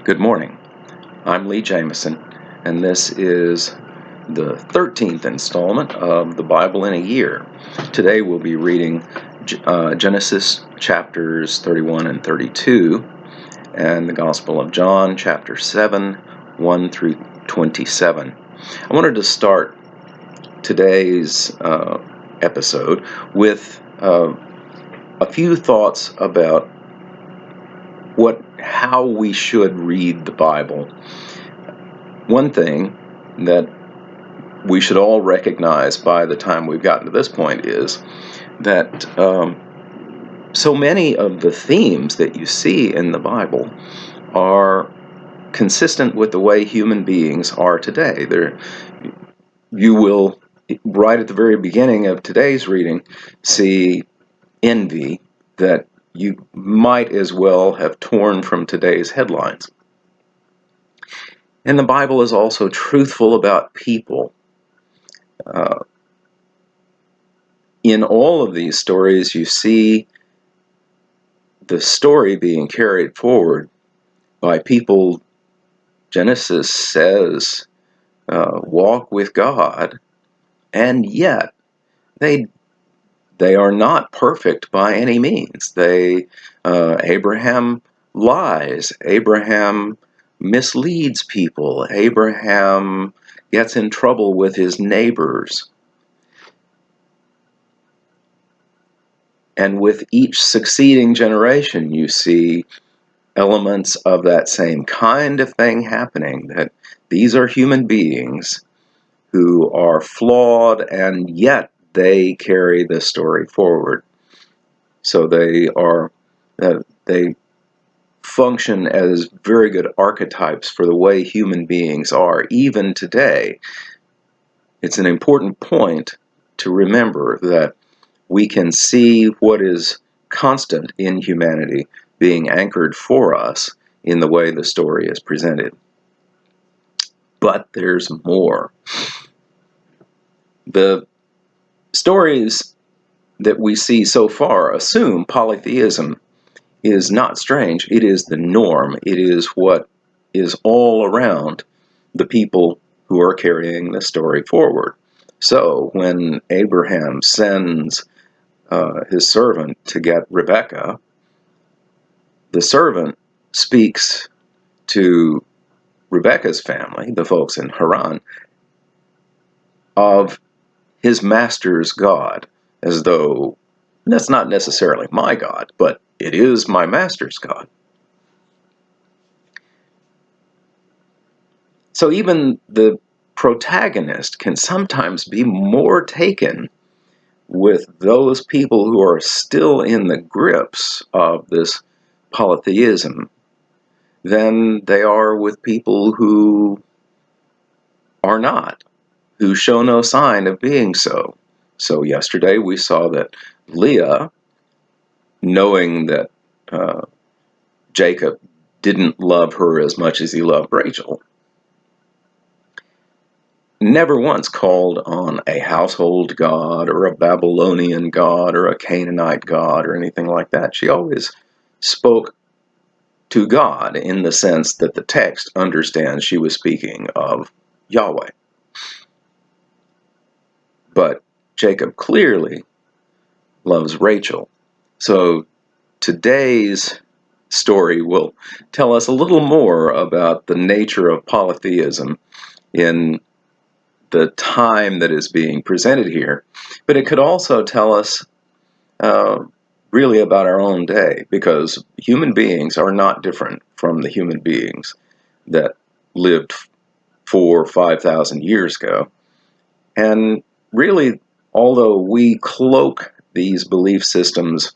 Good morning. I'm Lee Jameson, and this is the 13th installment of the Bible in a Year. Today we'll be reading Genesis chapters 31 and 32, and the Gospel of John, chapter 7, 1 through 27. I wanted to start today's episode with a few thoughts about how we should read the Bible. One thing that we should all recognize by the time we've gotten to this point is that so many of the themes that you see in the Bible are consistent with the way human beings are today. You will, right at the very beginning of today's reading, see envy that you might as well have torn from today's headlines. And the Bible is also truthful about people. In all of these stories, you see the story being carried forward by people, Genesis says, walk with God, and yet they are not perfect by any means. Abraham lies. Abraham misleads people. Abraham gets in trouble with his neighbors. And with each succeeding generation, you see elements of that same kind of thing happening, that these are human beings who are flawed, and yet they carry the story forward. So they function as very good archetypes for the way human beings are, even today. It's an important point to remember that we can see what is constant in humanity being anchored for us in the way the story is presented. But there's more. The stories that we see so far assume polytheism is not strange. It is the norm. It is what is all around the people who are carrying the story forward. So when Abraham sends his servant to get Rebekah, the servant speaks to Rebekah's family, the folks in Haran, of his master's God, as though that's not necessarily my God, but it is my master's God. So even the protagonist can sometimes be more taken with those people who are still in the grips of this polytheism than they are with people who are not, who show no sign of being so. So yesterday we saw that Leah, knowing that Jacob didn't love her as much as he loved Rachel, never once called on a household god or a Babylonian god or a Canaanite god or anything like that. She always spoke to God in the sense that the text understands she was speaking of Yahweh. But Jacob clearly loves Rachel. So today's story will tell us a little more about the nature of polytheism in the time that is being presented here. But it could also tell us really about our own day, because human beings are not different from the human beings that lived 4,000 or 5,000 years ago. And really, although we cloak these belief systems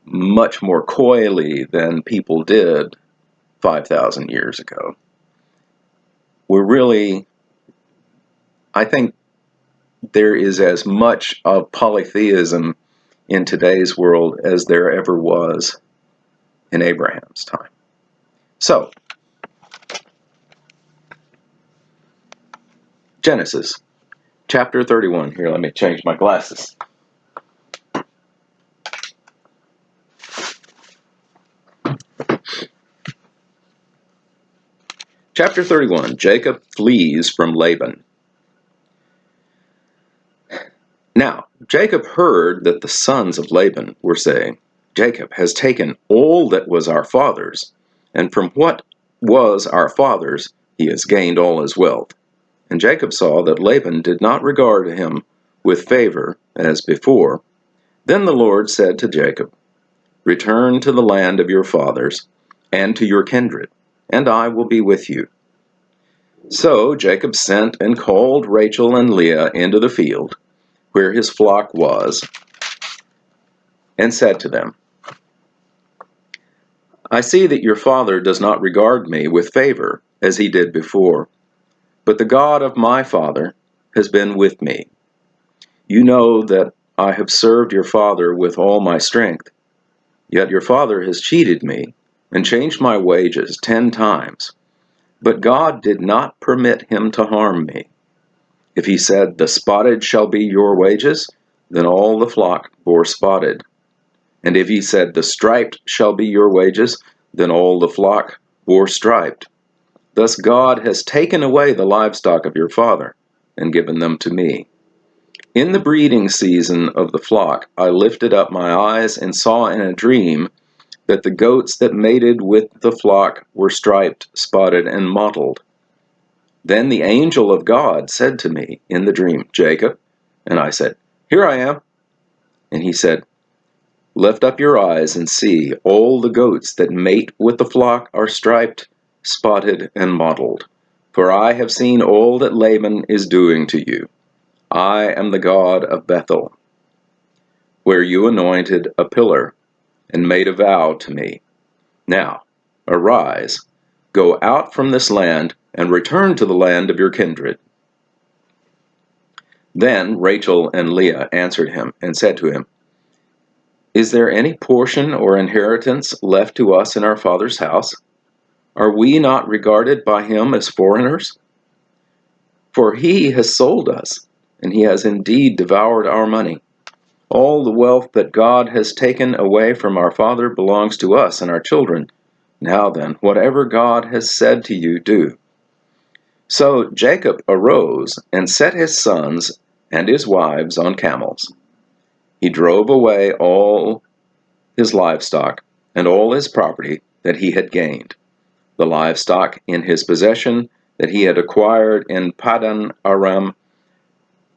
much more coyly than people did 5,000 years ago, I think there is as much of polytheism in today's world as there ever was in Abraham's time. So, Genesis chapter 31. Here, let me change my glasses. Chapter 31, Jacob flees from Laban. Now, Jacob heard that the sons of Laban were saying, Jacob has taken all that was our father's, and from what was our father's he has gained all his wealth. And Jacob saw that Laban did not regard him with favor as before. Then the Lord said to Jacob, Return to the land of your fathers, and to your kindred, and I will be with you. So Jacob sent and called Rachel and Leah into the field, where his flock was, and said to them, I see that your father does not regard me with favor, as he did before, but the God of my father has been with me. You know that I have served your father with all my strength, yet your father has cheated me and changed my wages 10 times. But God did not permit him to harm me. If he said, The spotted shall be your wages, then all the flock bore spotted. And if he said, The striped shall be your wages, then all the flock bore striped. Thus God has taken away the livestock of your father and given them to me. In the breeding season of the flock, I lifted up my eyes and saw in a dream that the goats that mated with the flock were striped, spotted, and mottled. Then the angel of God said to me in the dream, Jacob. And I said, Here I am. And he said, Lift up your eyes and see, all the goats that mate with the flock are striped, spotted, and mottled. For I have seen all that Laban is doing to you. I am the God of Bethel, where you anointed a pillar and made a vow to me. Now, arise, go out from this land, and return to the land of your kindred. Then Rachel and Leah answered him and said to him, Is there any portion or inheritance left to us in our father's house? Are we not regarded by him as foreigners? For he has sold us, and he has indeed devoured our money. All the wealth that God has taken away from our father belongs to us and our children. Now then, whatever God has said to you, do. So Jacob arose and set his sons and his wives on camels. He drove away all his livestock and all his property that he had gained, the livestock in his possession that he had acquired in Paddan Aram,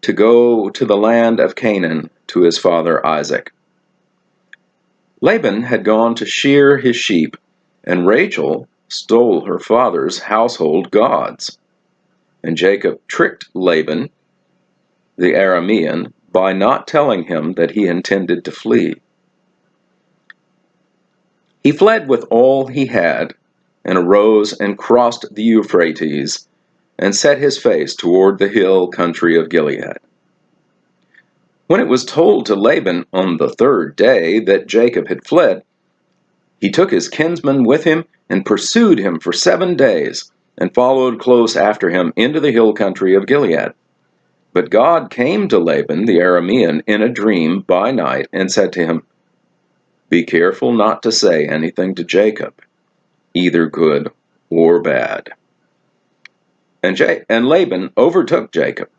to go to the land of Canaan to his father Isaac. Laban had gone to shear his sheep, and Rachel stole her father's household gods. And Jacob tricked Laban, the Aramean, by not telling him that he intended to flee. He fled with all he had, and arose and crossed the Euphrates, and set his face toward the hill country of Gilead. When it was told to Laban on the 3rd day that Jacob had fled, he took his kinsman with him and pursued him for 7 days, and followed close after him into the hill country of Gilead. But God came to Laban the Aramean in a dream by night, and said to him, Be careful not to say anything to Jacob, either good or bad. And Laban overtook Jacob.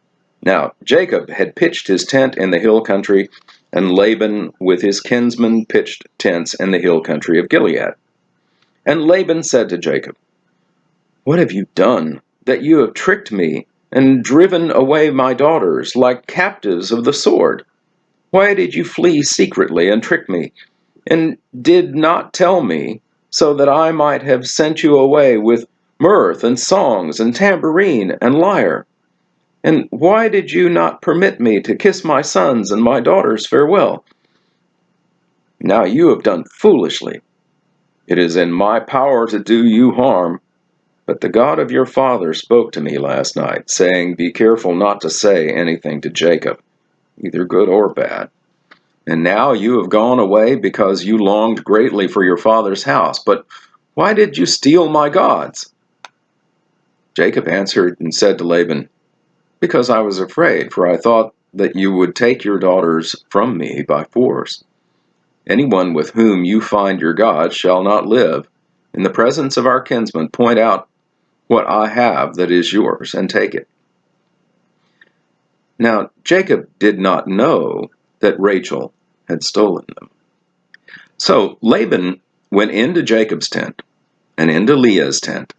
Now Jacob had pitched his tent in the hill country, and Laban with his kinsmen pitched tents in the hill country of Gilead. And Laban said to Jacob, What have you done, that you have tricked me, and driven away my daughters like captives of the sword? Why did you flee secretly and trick me, and did not tell me, so that I might have sent you away with mirth and songs and tambourine and lyre? And why did you not permit me to kiss my sons and my daughters farewell? Now you have done foolishly. It is in my power to do you harm, but the God of your father spoke to me last night, saying, Be careful not to say anything to Jacob, either good or bad. And now you have gone away because you longed greatly for your father's house. But why did you steal my gods? Jacob answered and said to Laban, Because I was afraid, for I thought that you would take your daughters from me by force. Anyone with whom you find your gods shall not live. In the presence of our kinsmen, point out what I have that is yours, and take it." Now Jacob did not know that Rachel had stolen them. So Laban went into Jacob's tent, and into Leah's tent,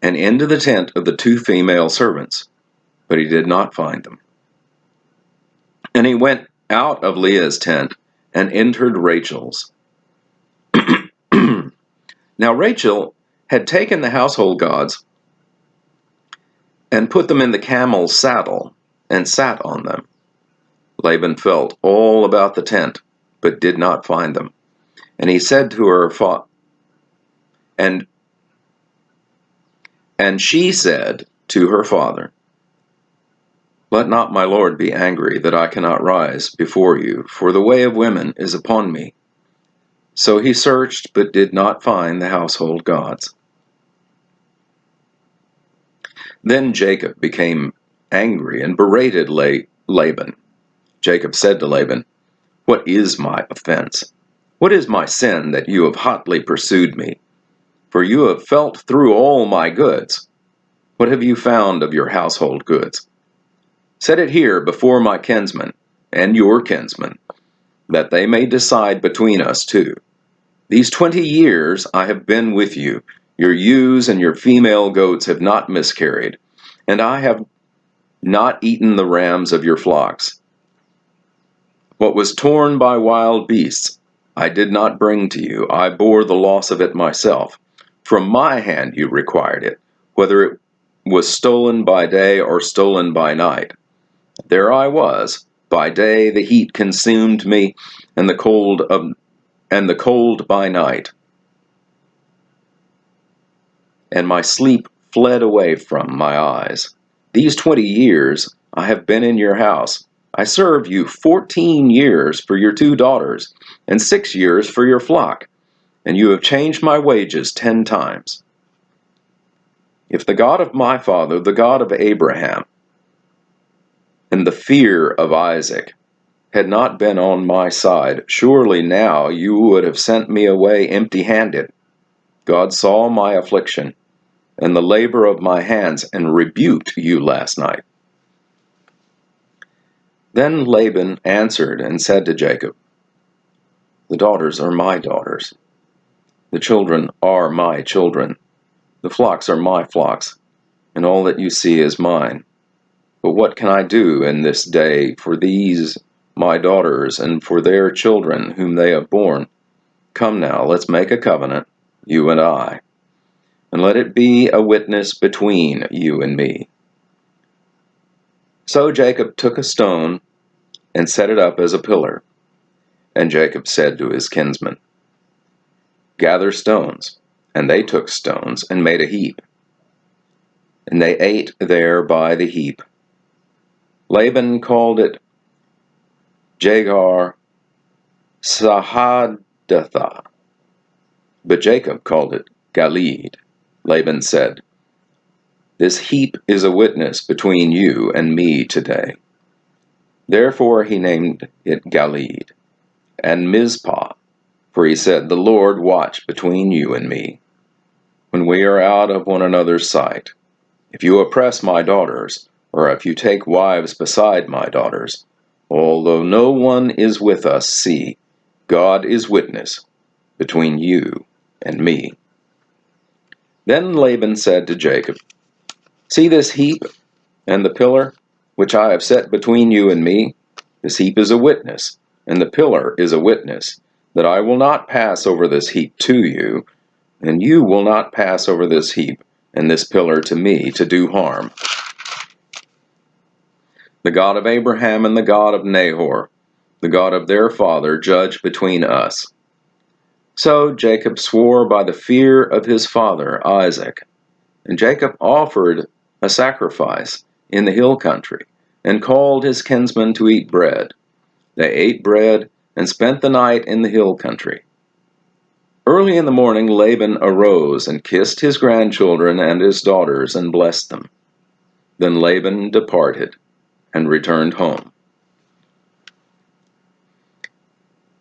and into the tent of the two female servants, but he did not find them. And he went out of Leah's tent and entered Rachel's. Now Rachel had taken the household gods and put them in the camel's saddle and sat on them. Laban felt all about the tent, but did not find them. And he said to her, and she said to her father, "Let not my lord be angry that I cannot rise before you, for the way of women is upon me." So he searched, but did not find the household gods. Then Jacob became angry and berated Laban. Jacob said to Laban, "What is my offense? What is my sin that you have hotly pursued me? For you have felt through all my goods. What have you found of your household goods? Set it here before my kinsmen and your kinsmen, that they may decide between us two. These 20 years I have been with you. Your ewes and your female goats have not miscarried, and I have not eaten the rams of your flocks. What was torn by wild beasts I did not bring to you. I bore the loss of it myself. From my hand you required it, whether it was stolen by day or stolen by night. There I was. By day the heat consumed me, and the cold by night. And my sleep fled away from my eyes. These 20 years I have been in your house. I served you 14 years for your 2 daughters, and 6 years for your flock, and you have changed my wages 10 times. If the God of my father, the God of Abraham, and the fear of Isaac had not been on my side, surely now you would have sent me away empty-handed. God saw my affliction and the labor of my hands, and rebuked you last night." Then Laban answered and said to Jacob, "The daughters are my daughters, the children are my children, the flocks are my flocks, and all that you see is mine. But what can I do in this day for these my daughters and for their children whom they have borne? Come now, let's make a covenant, you and I, and let it be a witness between you and me." So Jacob took a stone and set it up as a pillar. And Jacob said to his kinsmen, "Gather stones." And they took stones and made a heap. And they ate there by the heap. Laban called it Jagar Sahadathah, but Jacob called it Galeed. Laban said, "This heap is a witness between you and me today." Therefore he named it Galeed, and Mizpah, for he said, "The Lord watch between you and me, when we are out of one another's sight. If you oppress my daughters, or if you take wives beside my daughters, although no one is with us, see, God is witness between you and me." Then Laban said to Jacob, "See this heap and the pillar which I have set between you and me? This heap is a witness, and the pillar is a witness, that I will not pass over this heap to you, and you will not pass over this heap and this pillar to me to do harm. The God of Abraham and the God of Nahor, the God of their father, judge between us." So Jacob swore by the fear of his father Isaac. And Jacob offered a sacrifice in the hill country, and called his kinsmen to eat bread. They ate bread and spent the night in the hill country. Early in the morning Laban arose and kissed his grandchildren and his daughters and blessed them. Then Laban departed and returned home.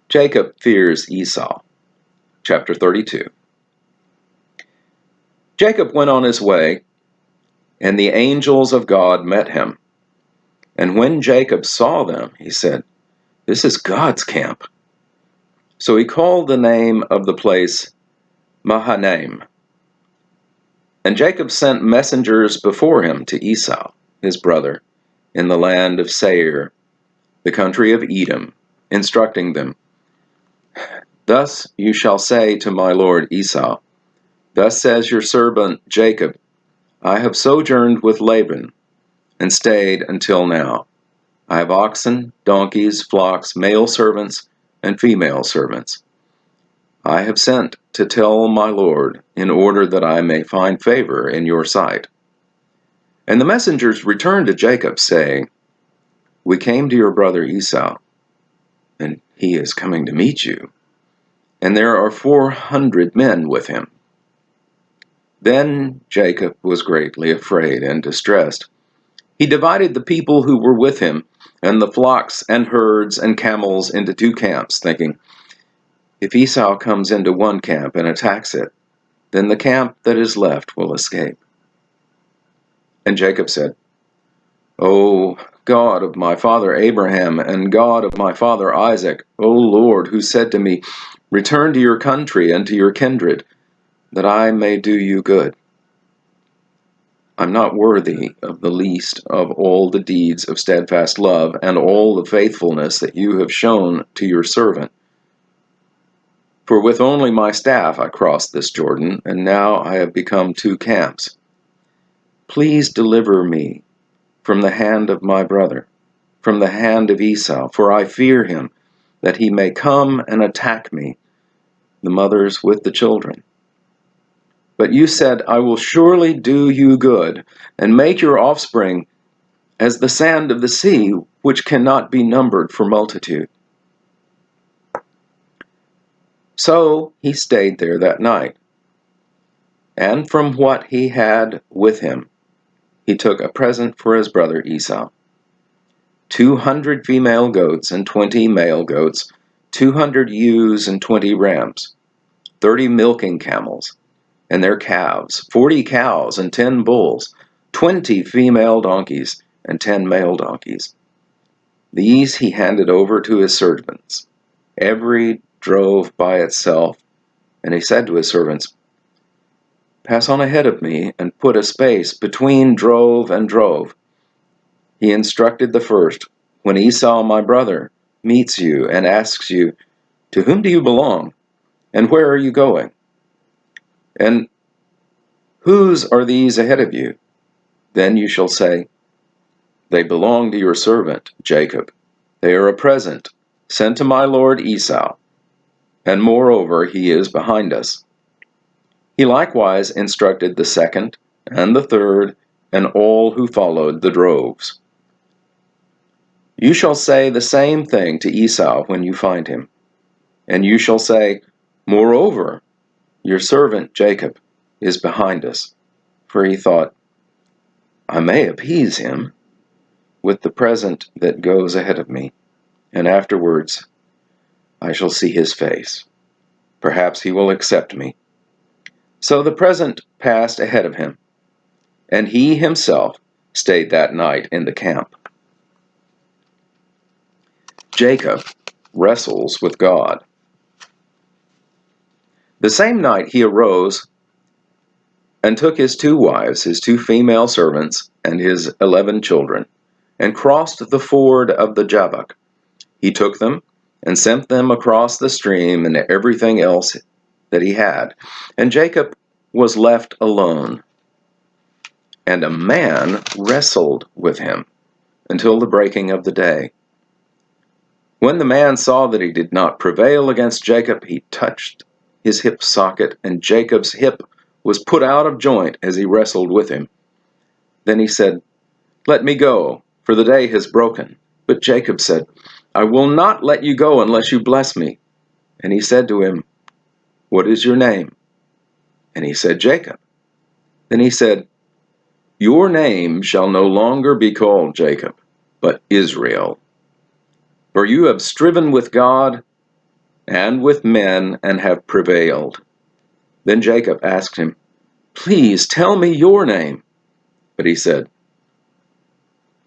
Jacob fears Esau. Chapter 32. Jacob went on his way and the angels of God met him. And when Jacob saw them, he said, "This is God's camp." So he called the name of the place Mahanaim. And Jacob sent messengers before him to Esau, his brother, in the land of Seir, the country of Edom, instructing them, "Thus you shall say to my lord Esau, Thus says your servant Jacob, I have sojourned with Laban, and stayed until now. I have oxen, donkeys, flocks, male servants, and female servants. I have sent to tell my lord, in order that I may find favor in your sight." And the messengers returned to Jacob, saying, "We came to your brother Esau, and he is coming to meet you, and there are 400 men with him." Then Jacob was greatly afraid and distressed. He divided the people who were with him, and the flocks and herds and camels into 2 camps, thinking, "If Esau comes into one camp and attacks it, then the camp that is left will escape." And Jacob said, "O God of my father Abraham, and God of my father Isaac, O Lord, who said to me, Return to your country and to your kindred, that I may do you good. I'm not worthy of the least of all the deeds of steadfast love and all the faithfulness that you have shown to your servant. For with only my staff I crossed this Jordan, and now I have become 2 camps. Please deliver me from the hand of my brother, from the hand of Esau, for I fear him, that he may come and attack me, the mothers with the children. But you said, I will surely do you good, and make your offspring as the sand of the sea, which cannot be numbered for multitude." So he stayed there that night, and from what he had with him, he took a present for his brother Esau: 200 female goats and 20 male goats, 200 ewes and 20 rams, 30 milking camels and their calves, 40 cows and 10 bulls, 20 female donkeys and 10 male donkeys. These he handed over to his servants. Every drove by itself, and he said to his servants, "Pass on ahead of me and put a space between drove and drove." He instructed the first, "When Esau, my brother, meets you and asks you, 'To whom do you belong, and where are you going? And whose are these ahead of you?' Then you shall say, 'They belong to your servant Jacob. They are a present sent to my lord Esau, and moreover he is behind us.'" He likewise instructed the second and the third and all who followed the droves. "You shall say the same thing to Esau when you find him, and you shall say, 'Moreover, your servant Jacob is behind us,' for he thought, 'I may appease him with the present that goes ahead of me, and afterwards I shall see his face. Perhaps he will accept me.' So the present passed ahead of him, and he himself stayed that night in the camp. Jacob wrestles with God. The same night he arose and took his 2 wives, his 2 female servants, and his 11 children, and crossed the ford of the Jabbok. He took them and sent them across the stream and everything else that he had, and Jacob was left alone. And a man wrestled with him until the breaking of the day. When the man saw that he did not prevail against Jacob, he touched his hip socket, and Jacob's hip was put out of joint as he wrestled with him. Then he said, "Let me go, for the day has broken." But Jacob said, "I will not let you go unless you bless me." And he said to him, "What is your name?" And he said, "Jacob." Then he said, "Your name shall no longer be called Jacob, but Israel. For you have striven with God and with men and have prevailed." Then Jacob asked him, "Please tell me your name." But he said,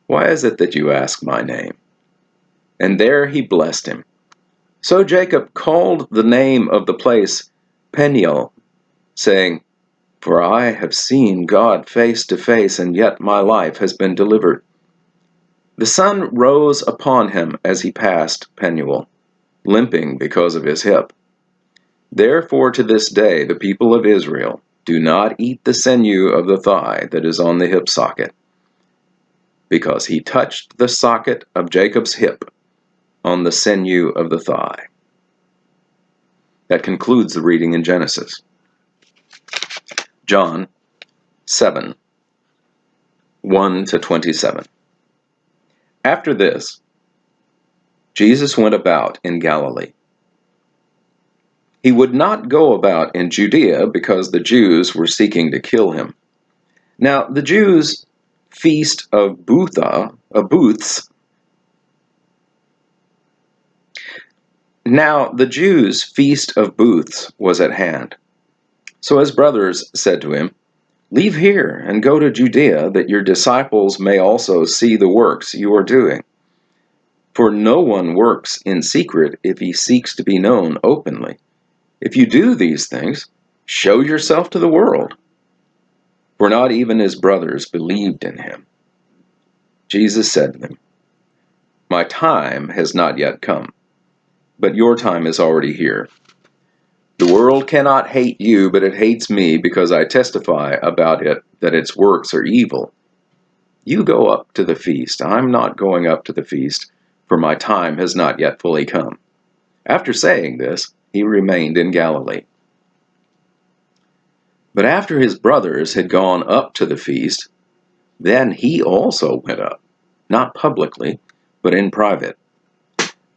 "Why is it that you ask my name?" And there he blessed him. So Jacob called the name of the place Peniel, saying, "For I have seen God face to face, and yet my life has been delivered." The sun rose upon him as he passed Penuel, limping because of his hip. Therefore to this day the people of Israel do not eat the sinew of the thigh that is on the hip socket, because he touched the socket of Jacob's hip on the sinew of the thigh. That concludes the reading in Genesis. John 7, 1 to 27. After this, Jesus went about in Galilee. He would not go about in Judea because the Jews were seeking to kill him. Now the Jews' feast of booths. Now the Jews' feast of booths was at hand. So his brothers said to him, "Leave here and go to Judea, that your disciples may also see the works you are doing. For no one works in secret if he seeks to be known openly. If you do these things, show yourself to the world." For not even his brothers believed in him. Jesus said to them, "My time has not yet come, but your time is already here. The world cannot hate you, but it hates me because I testify about it that its works are evil. You go up to the feast. I'm not going up to the feast, for my time has not yet fully come." After saying this, he remained in Galilee. But after his brothers had gone up to the feast, then he also went up, not publicly, but in private.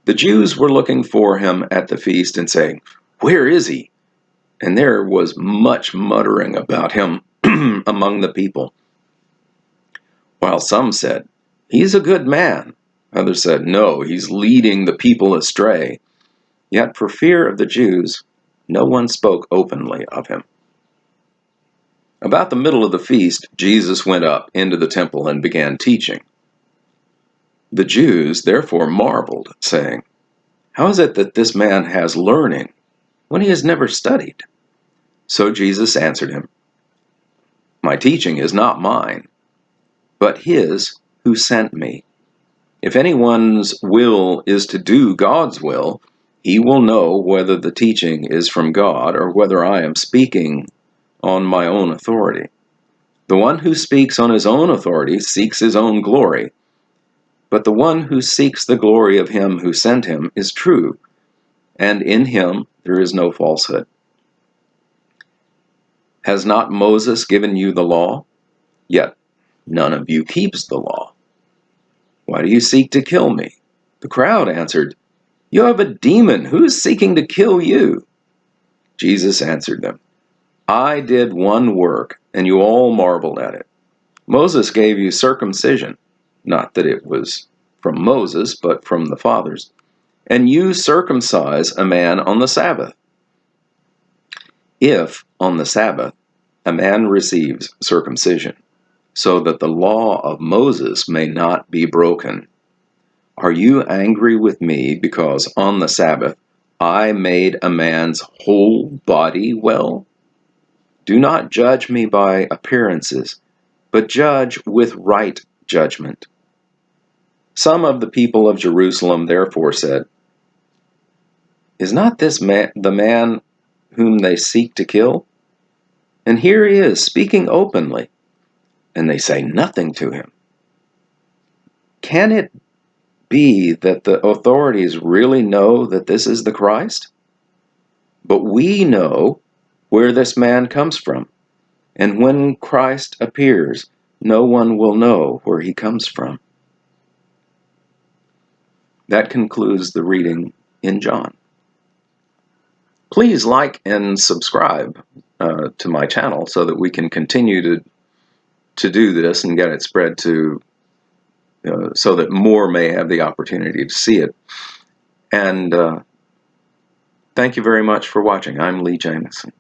The Jews were looking for him at the feast and saying, "Where is he?" And there was much muttering about him among the people. While some said, "He's a good man." Others said, "No, he's leading the people astray." Yet for fear of the Jews, no one spoke openly of him. About the middle of the feast, Jesus went up into the temple and began teaching. The Jews therefore marveled, saying, "How is it that this man has learning when he has never studied?" So Jesus answered him, "My teaching is not mine, but his who sent me. If anyone's will is to do God's will, he will know whether the teaching is from God or whether I am speaking on my own authority. The one who speaks on his own authority seeks his own glory, but the one who seeks the glory of him who sent him is true, and in him there is no falsehood. Has not Moses given you the law? Yet none of you keeps the law. Why do you seek to kill me?" The crowd answered, "You have a demon. Who is seeking to kill you?" Jesus answered them, "I did one work, and you all marveled at it. Moses gave you circumcision, not that it was from Moses, but from the fathers, and you circumcise a man on the Sabbath. If, on the Sabbath, a man receives circumcision, so that the law of Moses may not be broken, are you angry with me because on the Sabbath I made a man's whole body well? Do not judge me by appearances, but judge with right judgment." Some of the people of Jerusalem therefore said, "Is not this man the man whom they seek to kill? And here he is speaking openly, and they say nothing to him. Can it be that the authorities really know that this is the Christ? But we know where this man comes from, and when Christ appears, no one will know where he comes from." That concludes the reading in John. Please like and subscribe to my channel so that we can continue to do this and get it spread to so that more may have the opportunity to see it. And thank you very much for watching. I'm Lee Jamison.